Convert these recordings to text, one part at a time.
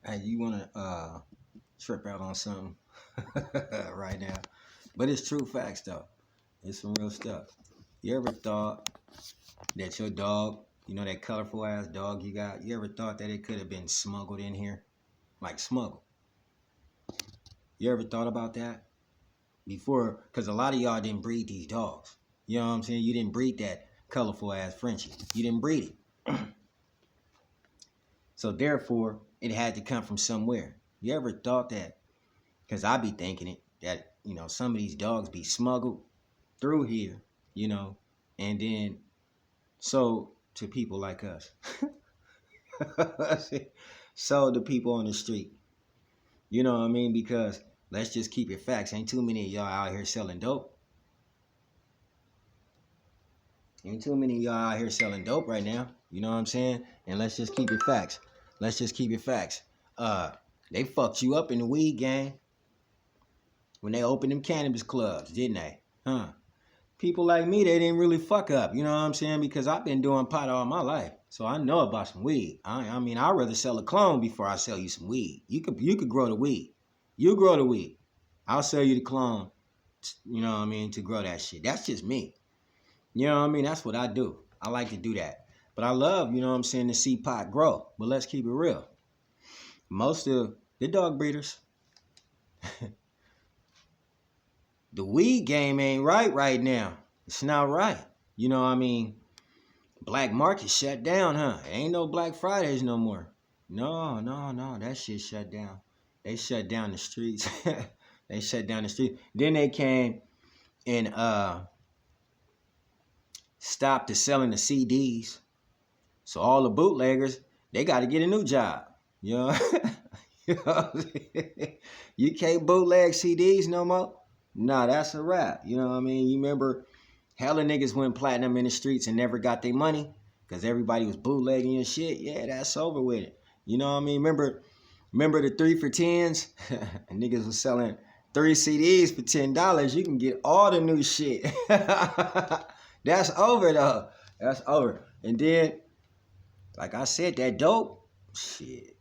Hey, you wanna trip out on something right now? But it's true facts though. It's some real stuff. You ever thought that your dog, that colorful ass dog you got, you ever thought that it could have been smuggled in here? Like smuggled. You ever thought about that? Before, because a lot of y'all didn't breed these dogs. You know what I'm saying? You didn't breed that colorful ass Frenchie. You didn't breed it. So therefore, it had to come from somewhere. You ever thought that? Because I be thinking it, that, some of these dogs be smuggled through here, and then sold to people like us. Sold to people on the street. You know what I mean? Because let's just keep it facts. Ain't too many of y'all out here selling dope. Ain't too many of y'all out here selling dope right now. You know what I'm saying? And let's just keep it facts. Let's just keep it facts. They fucked you up in the weed game when they opened them cannabis clubs, didn't they? Huh? People like me, they didn't really fuck up. You know what I'm saying? Because I've been doing pot all my life, so I know about some weed. I mean, I'd rather sell a clone before I sell you some weed. You could grow the weed. You grow the weed. I'll sell you the clone. You know what I mean? To grow that shit. That's just me. You know what I mean? That's what I do. I like to do that. But I love, you know what I'm saying, to see pot grow. But let's keep it real. Most of the dog breeders, the weed game ain't right now. It's not right. You know what I mean? Black market shut down, huh? Ain't no Black Fridays no more. No. That shit shut down. They shut down the streets. They shut down the street. Then they came and stopped the selling the CDs. So all the bootleggers, they got to get a new job. You know? You can't bootleg CDs no more? Nah, that's a wrap. You know what I mean? You remember hella niggas went platinum in the streets and never got their money because everybody was bootlegging and shit. Yeah, that's over with it. You know what I mean? Remember the 3 for 10s? And niggas was selling 3 CDs for $10. You can get all the new shit. That's over though. That's over. And then, like I said, that dope, shit.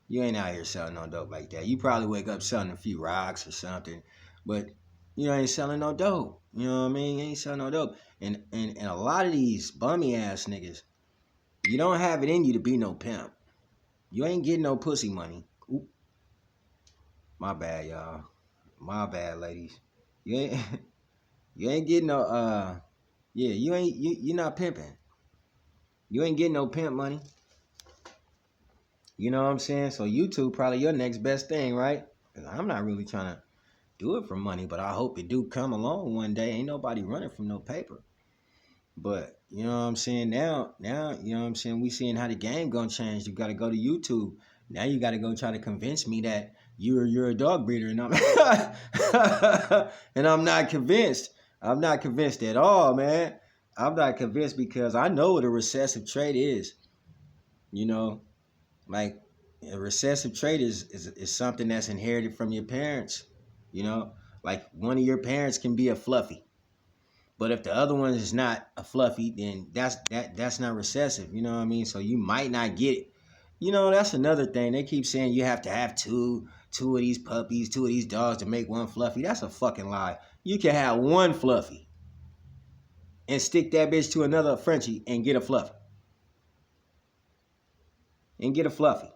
You ain't out here selling no dope like that. You probably wake up selling a few rocks or something, but you ain't selling no dope. You know what I mean? You ain't selling no dope. And a lot of these bummy ass niggas, you don't have it in you to be no pimp. You ain't getting no pussy money. Oop. My bad, y'all. My bad, ladies. You ain't getting no you're not pimping. You ain't getting no pimp money. You know what I'm saying? So YouTube probably your next best thing, right? Because I'm not really trying to do it for money, but I hope it do come along one day. Ain't nobody running from no paper. But you know what I'm saying? Now, you know what I'm saying? We seeing how the game gonna change. You gotta go to YouTube. Now you gotta go try to convince me that you're a dog breeder, and I'm and I'm not convinced. I'm not convinced at all, man. I'm not convinced because I know what a recessive trait is. You know, like a recessive trait is something that's inherited from your parents. You know, like one of your parents can be a fluffy, but if the other one is not a fluffy, then that's not recessive. You know what I mean? So you might not get it. You know, that's another thing. They keep saying you have to have two of these puppies, 2 of these dogs to make one fluffy. That's a fucking lie. You can have one fluffy and stick that bitch to another Frenchie and get a fluffy.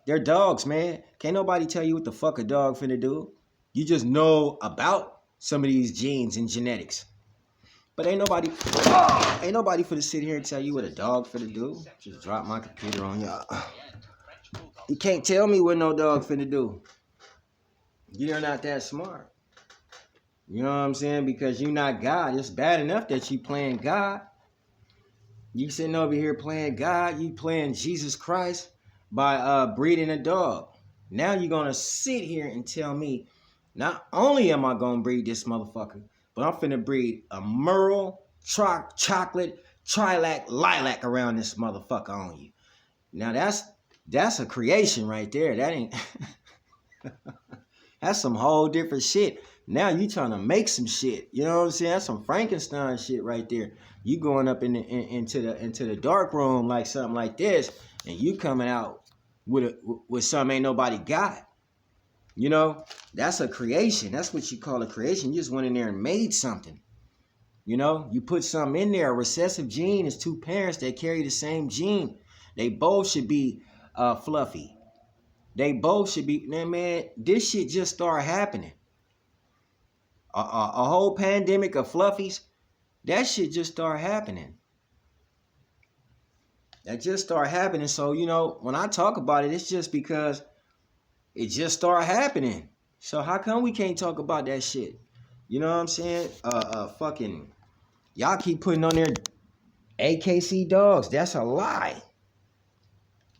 They're dogs, man. Can't nobody tell you what the fuck a dog finna do. You just know about some of these genes and genetics. But ain't nobody finna sit here and tell you what a dog finna do. Just drop my computer on y'all. You can't tell me what no dog finna do. You're not that smart. You know what I'm saying? Because you're not God. It's bad enough that you playing God. You sitting over here playing God. You playing Jesus Christ by breeding a dog. Now you're going to sit here and tell me, not only am I going to breed this motherfucker, but I'm finna breed a Merle, chocolate, Trilac, Lilac around this motherfucker on you. Now that's a creation right there. That ain't... That's some whole different shit. Now you trying to make some shit. You know what I'm saying? That's some Frankenstein shit right there. You going up into the dark room like something like this, and you coming out with something ain't nobody got. You know, that's a creation. That's what you call a creation. You just went in there and made something. You know, you put something in there. A recessive gene is two parents that carry the same gene. They both should be fluffy. They both should be, man, this shit just started happening. A whole pandemic of fluffies, that shit just started happening. That just started happening. So, you know, when I talk about it, it's just because it just started happening. So how come we can't talk about that shit? You know what I'm saying? Fucking, y'all keep putting on there AKC dogs. That's a lie.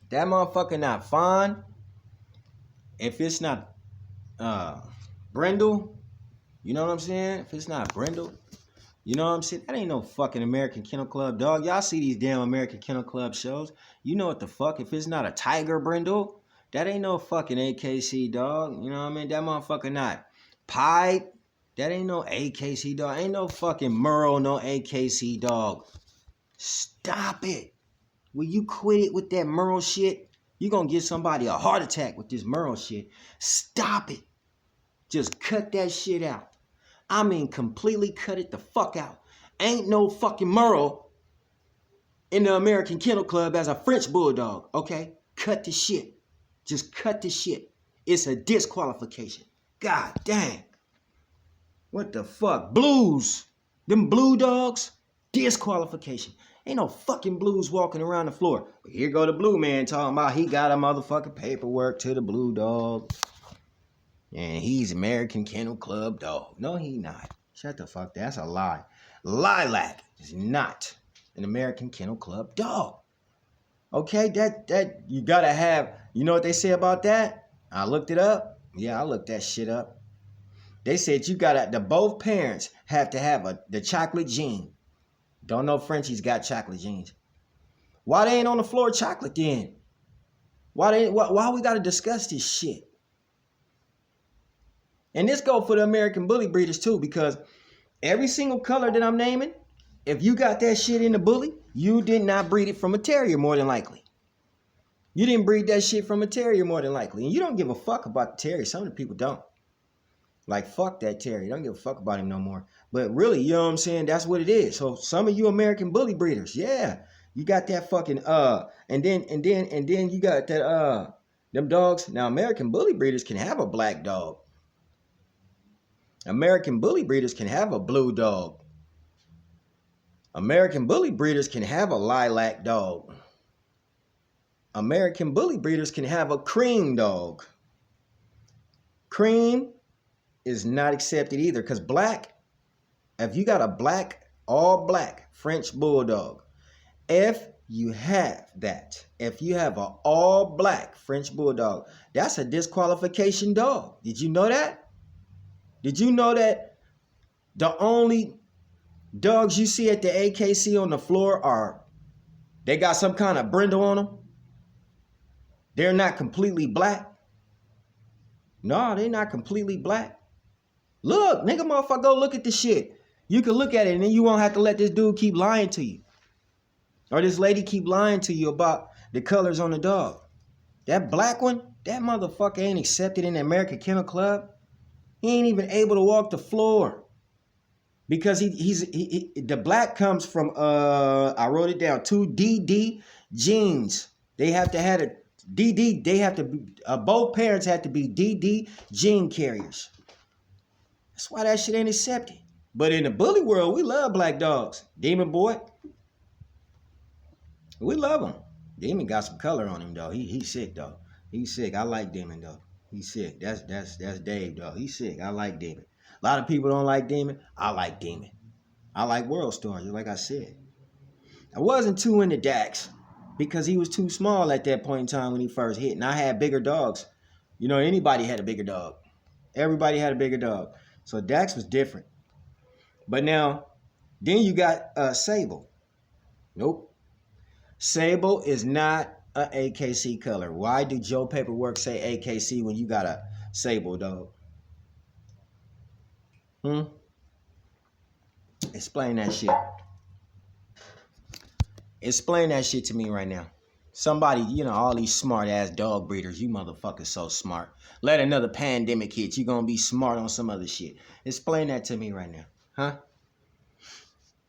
That motherfucker not fine. If it's not Brindle, you know what I'm saying? If it's not Brindle, you know what I'm saying? That ain't no fucking American Kennel Club dog. Y'all see these damn American Kennel Club shows. You know what the fuck? If it's not a Tiger Brindle, that ain't no fucking AKC dog. You know what I mean? That motherfucker not Pipe. That ain't no AKC dog. Ain't no fucking Merle, no AKC dog. Stop it. Will you quit it with that Merle shit? You gonna give somebody a heart attack with this Merle shit. Stop it. Just cut that shit out. I mean, completely cut it the fuck out. Ain't no fucking Merle in the American Kennel Club as a French Bulldog, okay? Cut the shit. Just cut the shit. It's a disqualification. God dang. What the fuck? Blues. Them blue dogs? Disqualification. Ain't no fucking blues walking around the floor. But here go the blue man talking about he got a motherfucking paperwork to the blue dog. And he's American Kennel Club dog. No, he not. Shut the fuck. That's a lie. Lilac is not an American Kennel Club dog. Okay, that you gotta have. You know what they say about that? I looked it up. Yeah, I looked that shit up. They said the both parents have to have the chocolate gene. Don't know Frenchie's got chocolate genes. Why they ain't on the floor chocolate then? Why we gotta discuss this shit? And this go for the American bully breeders too, because every single color that I'm naming, if you got that shit in the bully, you did not breed it from a terrier more than likely. You didn't breed that shit from a terrier more than likely. And you don't give a fuck about the terrier. Some of the people don't. Like, fuck that terrier. Don't give a fuck about him no more. But really, you know what I'm saying? That's what it is. So some of you American bully breeders, yeah, you got that fucking and then you got that them dogs. Now American bully breeders can have a black dog. American bully breeders can have a blue dog. American bully breeders can have a lilac dog. American bully breeders can have a cream dog. Cream is not accepted either, because black, if you got a black, all black French bulldog, if you have an all black French bulldog, that's a disqualification dog. Did you know that? Did you know that the only dogs you see at the AKC on the floor they got some kind of brindle on them? They're not completely black. No, they're not completely black. Look, nigga, motherfucker, go look at the shit. You can look at it and then you won't have to let this dude keep lying to you. Or this lady keep lying to you about the colors on the dog. That black one, that motherfucker ain't accepted in the American Kennel Club. He ain't even able to walk the floor. Because the black comes from, I wrote it down, 2 DD genes. They have to have a DD, they have to be, both parents have to be DD gene carriers. That's why that shit ain't accepted. But in the bully world, we love black dogs. Demon Boy, we love him. Demon got some color on him, though. He's sick, though. He's sick. I like Demon, though. He's sick. That's Dave, though. He's sick. I like Demon. A lot of people don't like Demon. I like Demon. I like World Star, like I said. I wasn't too into Dax because he was too small at that point in time when he first hit. And I had bigger dogs. You know, anybody had a bigger dog. Everybody had a bigger dog. So Dax was different. But now, then you got Sable. Nope. Sable is not a AKC color. Why do Joe Paperwork say AKC when you got a Sable dog? Explain that shit. Explain that shit to me right now. Somebody, all these smart ass dog breeders, you motherfuckers so smart. Let another pandemic hit, you gonna be smart on some other shit. Explain that to me right now. Huh?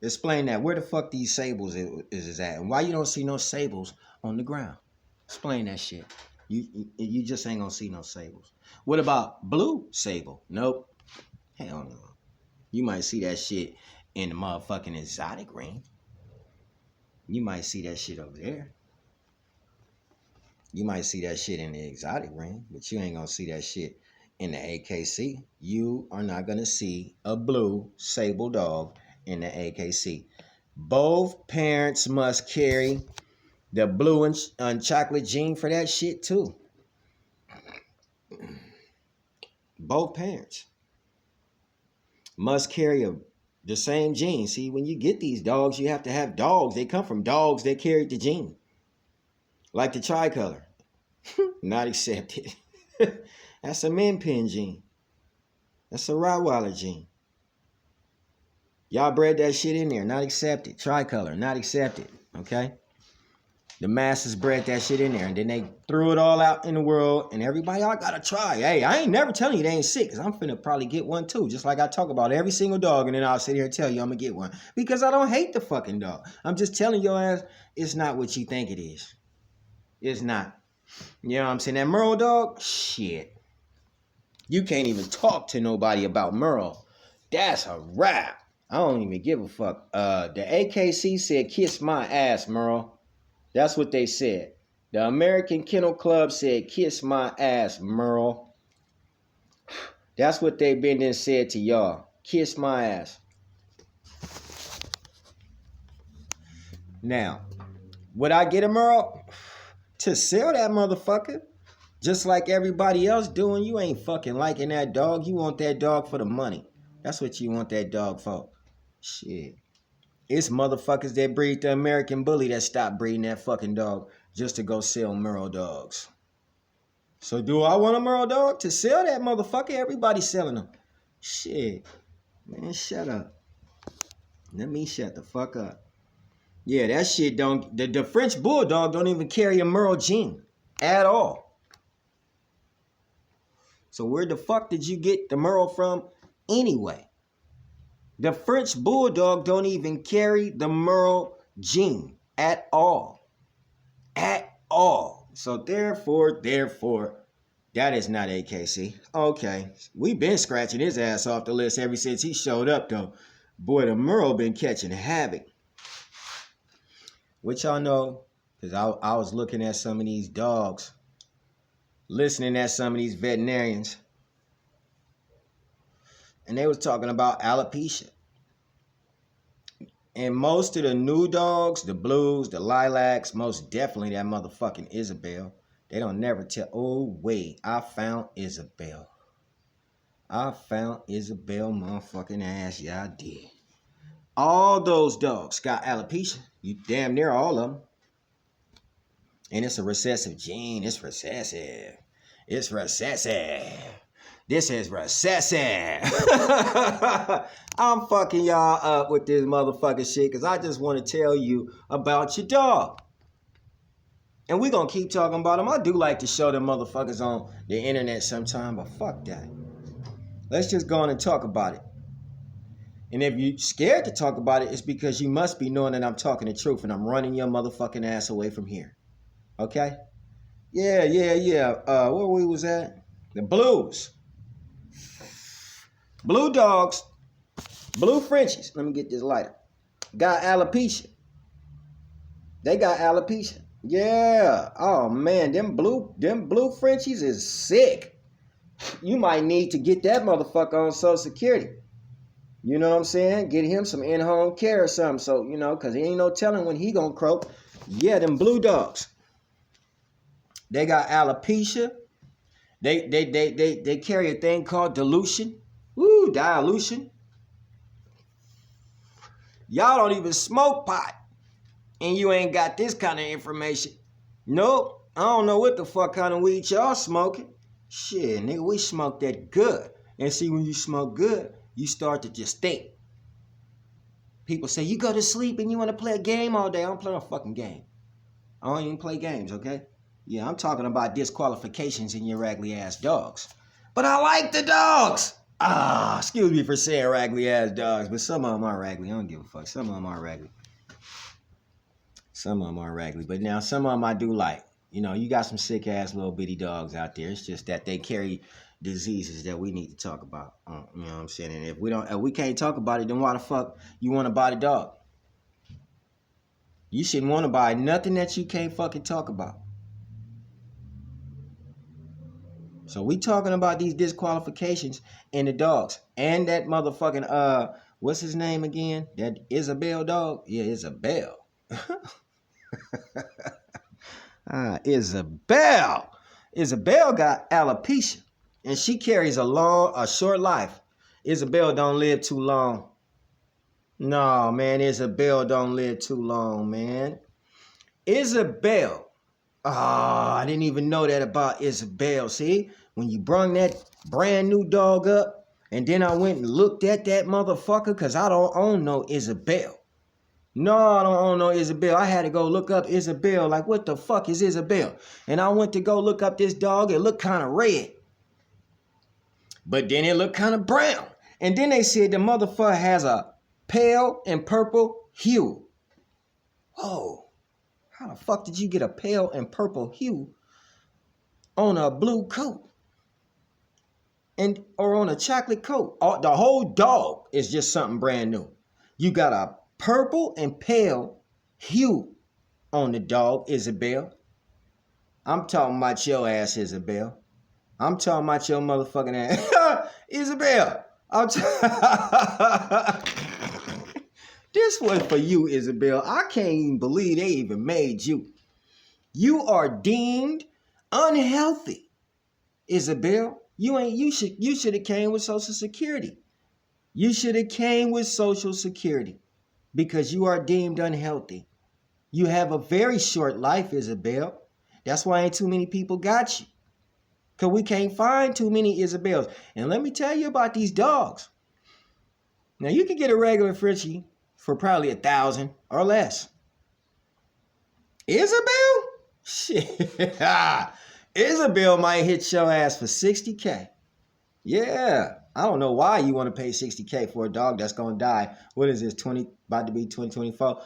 Explain that. Where the fuck these sables is at? And why you don't see no sables on the ground? Explain that shit. You just ain't gonna see no sables. What about blue sable? Nope. Hell no. You might see that shit in the motherfucking exotic ring. You might see that shit over there. You might see that shit in the exotic ring, but you ain't gonna see that shit in the AKC. You are not gonna see a blue sable dog in the AKC. Both parents must carry the blue and chocolate gene for that shit too. Both parents must carry the same gene. See, when you get these dogs, you have to have dogs. They come from dogs that carried the gene. Like the tricolor. Not accepted. That's a min pin gene. That's a Rottweiler gene. Y'all bred that shit in there. Not accepted. Tricolor. Not accepted. Okay? The masses bred that shit in there. And then they threw it all out in the world. And everybody, y'all gotta try. Hey, I ain't never telling you they ain't sick. Because I'm finna probably get one too. Just like I talk about every single dog. And then I'll sit here and tell you I'm gonna get one. Because I don't hate the fucking dog. I'm just telling your ass it's not what you think it is. It's not. You know what I'm saying? That Merle dog, shit. You can't even talk to nobody about Merle. That's a wrap. I don't even give a fuck. The AKC said, kiss my ass, Merle. That's what they said. The American Kennel Club said, kiss my ass, Merle. That's what they been and said to y'all. Kiss my ass. Now, would I get a Merle? To sell that motherfucker? Just like everybody else doing, you ain't fucking liking that dog. You want that dog for the money. That's what you want that dog for. Shit. It's motherfuckers that breed the American Bully that stopped breeding that fucking dog just to go sell Merle dogs. So do I want a Merle dog? To sell that motherfucker? Everybody's selling them. Shit. Man, shut up. Let me shut the fuck up. Yeah, that shit don't... The French Bulldog don't even carry a Merle gene. At all. So where the fuck did you get the Merle from anyway? The French Bulldog don't even carry the Merle gene at all. At all. So therefore, that is not AKC. Okay. We've been scratching his ass off the list ever since he showed up though. Boy, the Merle been catching havoc. Which y'all know, because I was looking at some of these dogs. Listening at some of these veterinarians, and they was talking about alopecia. And most of the new dogs, the blues, the lilacs, most definitely that motherfucking Isabel. They don't never tell, oh wait, I found Isabel. I found Isabel motherfucking ass, yeah I did. All those dogs got alopecia. You damn near all of them. And it's a recessive gene. It's recessive. It's recessive. This is recessive. I'm fucking y'all up with this motherfucking shit because I just want to tell you about your dog. And we're going to keep talking about them. I do like to show them motherfuckers on the internet sometime, but fuck that. Let's just go on and talk about it. And if you're scared to talk about it, it's because you must be knowing that I'm talking the truth and I'm running your motherfucking ass away from here. Okay? Yeah. Where we was at? The blues. Blue dogs. Blue Frenchies. Let me get this lighter. Got alopecia. They got alopecia. Yeah. Oh man, them blue Frenchies is sick. You might need to get that motherfucker on Social Security. You know what I'm saying? Get him some in-home care or something. So, because he ain't no telling when he gonna croak. Yeah, them blue dogs. They got alopecia. They carry a thing called dilution. Woo, dilution. Y'all don't even smoke pot. And you ain't got this kind of information. Nope. I don't know what the fuck kind of weed y'all smoking. Shit, nigga, we smoke that good. And see, when you smoke good, you start to just think. People say, you go to sleep and you want to play a game all day. I don't play no fucking game. I don't even play games, okay? Yeah, I'm talking about disqualifications in your raggedy ass dogs. But I like the dogs. Excuse me for saying raggedy ass dogs, but some of them are raggedy. I don't give a fuck. Some of them are raggedy. Some of them are raggedy. But now some of them I do like. You know, you got some sick ass little bitty dogs out there. It's just that they carry diseases that we need to talk about. You know what I'm saying? And if we can't talk about it, then why the fuck you want to buy the dog? You shouldn't want to buy nothing that you can't fucking talk about. So we talking about these disqualifications in the dogs. And that motherfucking, what's his name again? That Isabel dog? Yeah, Isabel. Isabel. Isabel got alopecia. And she carries a short life. Isabel don't live too long. No, man, Isabel don't live too long, man. Isabel. I didn't even know that about Isabel. See, when you brung that brand new dog up, and then I went and looked at that motherfucker, because I don't own no Isabel. No, I don't own no Isabel. I had to go look up Isabel. Like, what the fuck is Isabel? And I went to go look up this dog. It looked kind of red. But then it looked kind of brown. And then they said the motherfucker has a pale and purple hue. Oh, how the fuck did you get a pale and purple hue on a blue coat? Or on a chocolate coat? The whole dog is just something brand new. You got a purple and pale hue on the dog, Isabel. I'm talking about your ass, Isabel. I'm talking about your motherfucking ass. Isabel. This was for you, Isabel. I can't even believe they even made you. You are deemed unhealthy, Isabel. You should have came with Social Security. You should have came with Social Security because you are deemed unhealthy. You have a very short life, Isabel. That's why ain't too many people got you. Because we can't find too many Isabels. And let me tell you about these dogs. Now, you can get a regular Frenchie for probably $1,000 or less. Isabel? Shit. Isabel might hit your ass for $60K. Yeah. I don't know why you want to pay $60K for a dog that's going to die. What is this, about to be 2024?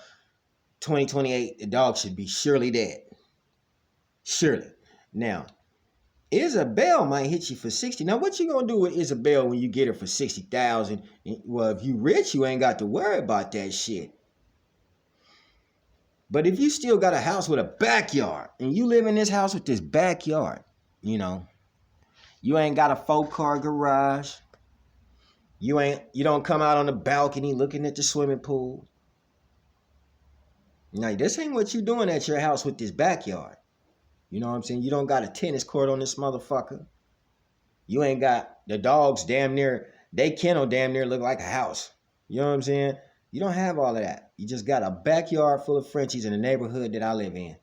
2028, the dog should be surely dead. Surely. Now, Isabel might hit you for 60. Now, what you gonna do with Isabel when you get her for 60,000? Well, if you rich, you ain't got to worry about that shit. But if you still got a house with a backyard, and you live in this house with this backyard, you ain't got a 4-car garage. You don't come out on the balcony looking at the swimming pool. Now, this ain't what you doing at your house with this backyard. You know what I'm saying? You don't got a tennis court on this motherfucker. You ain't got the dogs they kennel damn near look like a house. You know what I'm saying? You don't have all of that. You just got a backyard full of Frenchies in the neighborhood that I live in.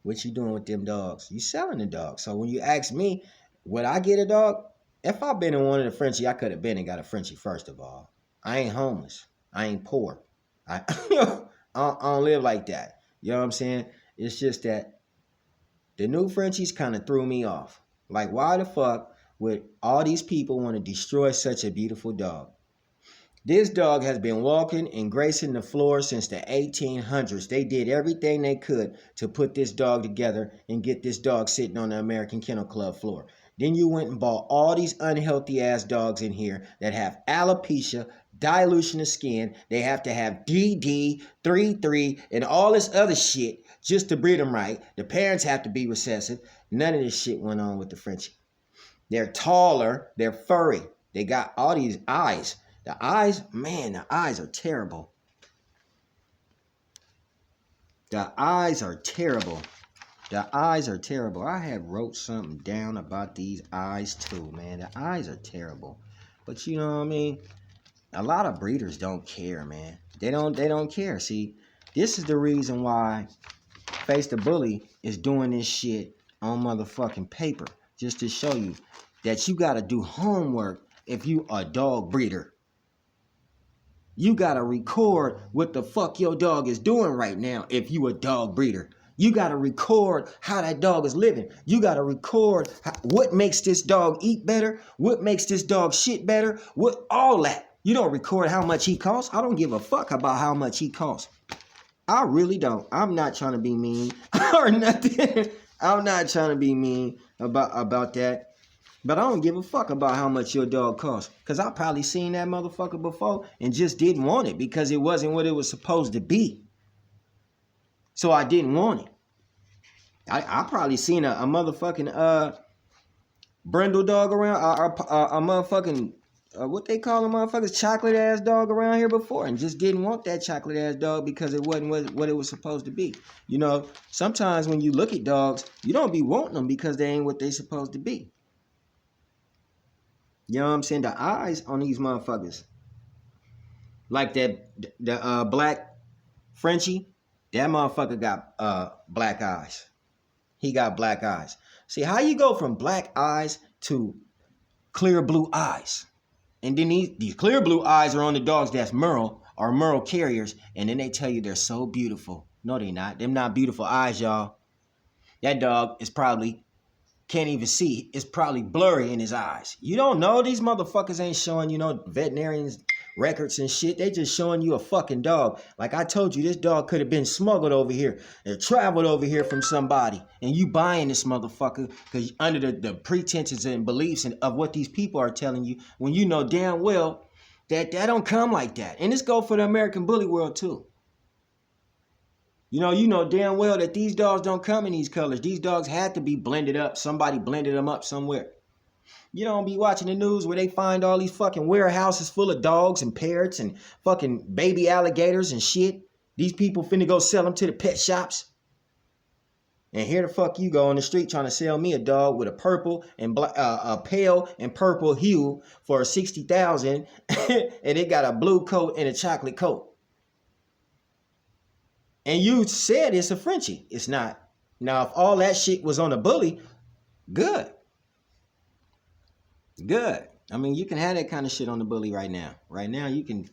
What you doing with them dogs? You selling the dogs. So when you ask me, would I get a dog? If I been in one of the Frenchies, I could have been and got a Frenchie first of all. I ain't homeless. I ain't poor. I don't live like that. You know what I'm saying? It's just that the new Frenchies kind of threw me off. Like, why the fuck would all these people want to destroy such a beautiful dog? This dog has been walking and gracing the floor since the 1800s. They did everything they could to put this dog together and get this dog sitting on the American Kennel Club floor. Then you went and bought all these unhealthy ass dogs in here that have alopecia, dilution of skin. They have to have DD, 3-3, and all this other shit just to breed them right. The parents have to be recessive. None of this shit went on with the Frenchie. They're taller. They're furry. They got all these eyes. The eyes, man, the eyes are terrible. The eyes are terrible. The eyes are terrible. I had wrote something down about these eyes too, man. The eyes are terrible. But you know what I mean? A lot of breeders don't care, man. They don't care. See, this is the reason why Face the Bully is doing this shit on motherfucking paper. Just to show you that you gotta do homework if you a dog breeder. You gotta record what the fuck your dog is doing right now if you a dog breeder. You got to record how that dog is living. You got to record what makes this dog eat better, what makes this dog shit better, what all that. You don't record how much he costs. I don't give a fuck about how much he costs. I really don't. I'm not trying to be mean or nothing. I'm not trying to be mean about that. But I don't give a fuck about how much your dog costs. Because I probably seen that motherfucker before and just didn't want it because it wasn't what it was supposed to be. So I didn't want it. I probably seen a motherfucking brindle dog around, a motherfucking, what they call them motherfuckers, chocolate ass dog around here before and just didn't want that chocolate ass dog because it wasn't what it was supposed to be. You know, sometimes when you look at dogs, you don't be wanting them because they ain't what they supposed to be. You know what I'm saying? The eyes on these motherfuckers. Like the black Frenchie, that motherfucker got black eyes. He got black eyes. See, how you go from black eyes to clear blue eyes? And then these clear blue eyes are on the dogs that's Merle or Merle carriers. And then they tell you they're so beautiful. No, they not. Them not beautiful eyes, y'all. That dog is probably can't even see. It's probably blurry in his eyes. You don't know. These motherfuckers ain't showing you no veterinarians records and shit. They just showing you a fucking dog. Like I told you, this dog could have been smuggled over here and traveled over here from somebody. And you buying this motherfucker because under the pretenses and beliefs of what these people are telling you, when you know damn well that don't come like that. And this go for the American bully world too. You know damn well that these dogs don't come in these colors. These dogs had to be blended up. Somebody blended them up somewhere. You don't be watching the news where they find all these fucking warehouses full of dogs and parrots and fucking baby alligators and shit. These people finna go sell them to the pet shops. And here the fuck you go on the street trying to sell me a dog with a purple and a pale and purple hue for $60,000 and it got a blue coat and a chocolate coat. And you said it's a Frenchie. It's not. Now, if all that shit was on a bully, good. Good. I mean, you can have that kind of shit on the bully right now. Right now, you can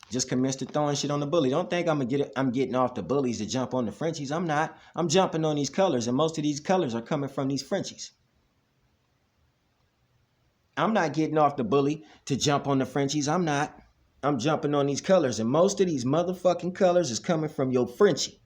just commence to throwing shit on the bully. Don't think I'm getting off the bullies to jump on the Frenchies. I'm not. I'm jumping on these colors, and most of these colors are coming from these Frenchies. I'm not getting off the bully to jump on the Frenchies. I'm not. I'm jumping on these colors, and most of these motherfucking colors is coming from your Frenchie.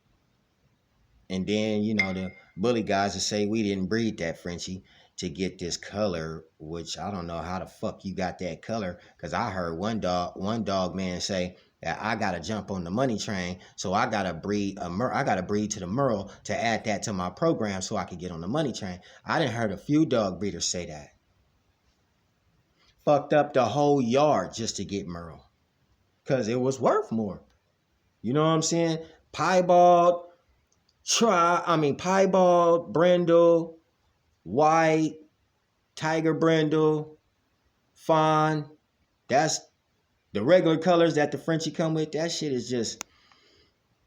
And then, the bully guys will say we didn't breed that Frenchie to get this color, which I don't know how the fuck you got that color, because I heard one dog man say that I gotta jump on the money train, so I gotta breed to the Merle to add that to my program so I could get on the money train. I done heard a few dog breeders say that. Fucked up the whole yard just to get Merle. Because it was worth more. You know what I'm saying? Piebald, Brindle, White, Tiger Brindle, Fawn. That's the regular colors that the Frenchie come with. That shit is just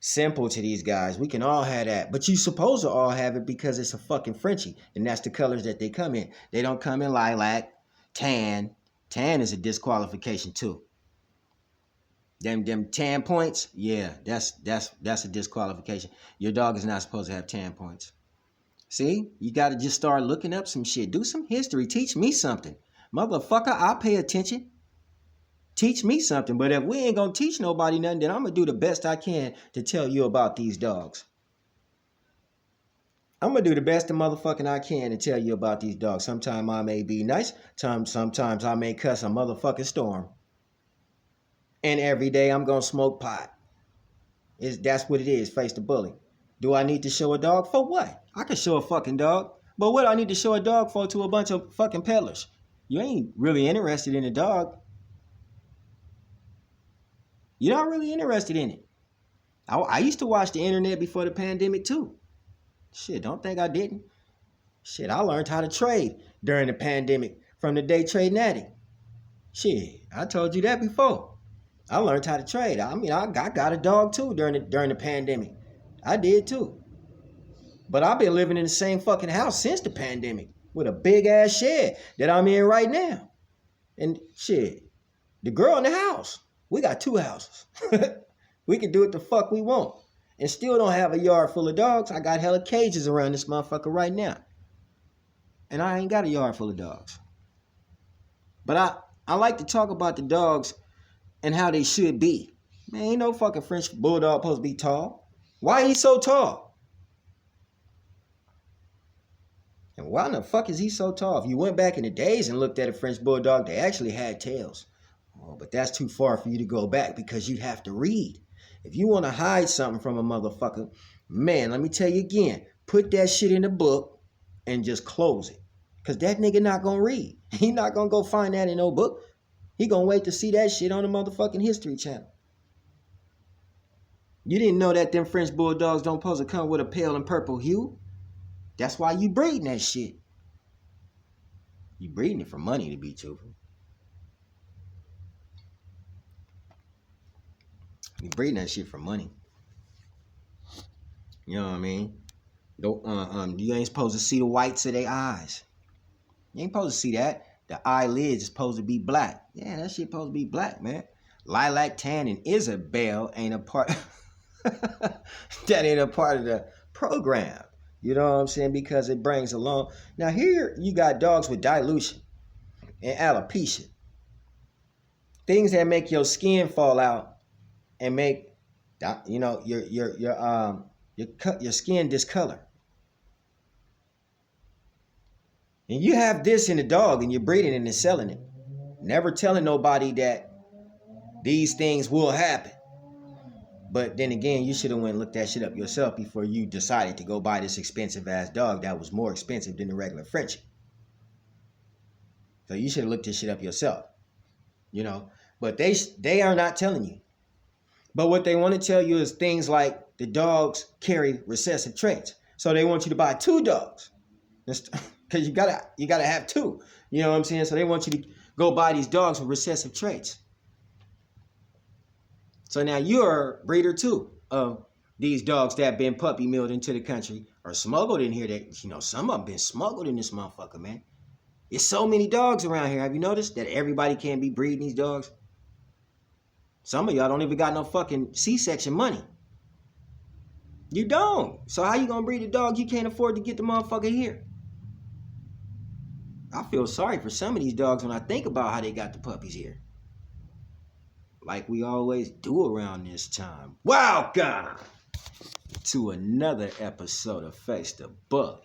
simple to these guys. We can all have that. But you supposed to all have it because it's a fucking Frenchie. And that's the colors that they come in. They don't come in lilac, tan. Tan is a disqualification too. Them tan points, yeah, that's a disqualification. Your dog is not supposed to have tan points. See, you got to just start looking up some shit. Do some history. Teach me something. Motherfucker, I'll pay attention. Teach me something. But if we ain't going to teach nobody nothing, then I'm going to do the best I can to tell you about these dogs. I'm going to do the best the motherfucking I can to tell you about these dogs. Sometimes I may be nice. Sometimes I may cuss a motherfucking storm. And every day I'm going to smoke pot. That's what it is, face the bully. Do I need to show a dog? For what? I can show a fucking dog. But what do I need to show a dog for to a bunch of fucking peddlers? You ain't really interested in a dog. You're not really interested in it. I used to watch the internet before the pandemic too. Shit, don't think I didn't. Shit, I learned how to trade during the pandemic from the Day Trading Addict. Shit, I told you that before. I learned how to trade. I mean, I got a dog too during the pandemic. I did too. But I've been living in the same fucking house since the pandemic with a big ass shed that I'm in right now. And shit, the girl in the house, we got two houses. We can do what the fuck we want. and still don't have a yard full of dogs. I got hella cages around this motherfucker right now. And I ain't got a yard full of dogs. But I like to talk about the dogs and how they should be. Man, ain't no fucking French bulldog supposed to be tall. Why he so tall? And why in the fuck is he so tall? If you went back in the days and looked at a French bulldog, they actually had tails. Oh, but that's too far for you to go back because you'd have to read. If you want to hide something from a motherfucker, man, let me tell you again, put that shit in the book and just close it. Because that nigga not going to read. He not going to go find that in no book. He going to wait to see that shit on the motherfucking History Channel. You didn't know that them French bulldogs don't supposed to come with a pale and purple hue? That's why you breeding that shit. You breeding it for money, to be truthful. You breeding that shit for money. You know what I mean? Don't you ain't supposed to see the whites of their eyes. You ain't supposed to see that. The eyelids is supposed to be black. Yeah, that shit supposed to be black, man. Lilac, tan, and Isabel ain't a part. That ain't a part of the program. You know what I'm saying? Because it brings along. Now here you got dogs with dilution and alopecia. Things that make your skin fall out and make, you know, your skin discolor. And you have this in a dog and you're breeding it and selling it. Never telling nobody that these things will happen. But then again, you should have went and looked that shit up yourself before you decided to go buy this expensive ass dog that was more expensive than the regular Frenchie. So you should have looked this shit up yourself. You know, but they are not telling you. But what they want to tell you is things like the dogs carry recessive traits. So they want you to buy 2 dogs. Because you gotta have 2. You know what I'm saying? So they want you to go buy these dogs with recessive traits. So now you're a breeder too of these dogs that have been puppy milled into the country or smuggled in here. That, you know, some of them been smuggled in this motherfucker, man. There's so many dogs around here. Have you noticed that everybody can't be breeding these dogs? Some of y'all don't even got no fucking C-section money. You don't. So how you gonna breed a dog you can't afford to get the motherfucker here? I feel sorry for some of these dogs when I think about how they got the puppies here. Like we always do around this time. Welcome to another episode of Face the Buck,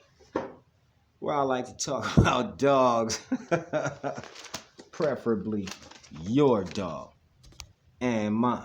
where I like to talk about dogs, preferably your dog and mine.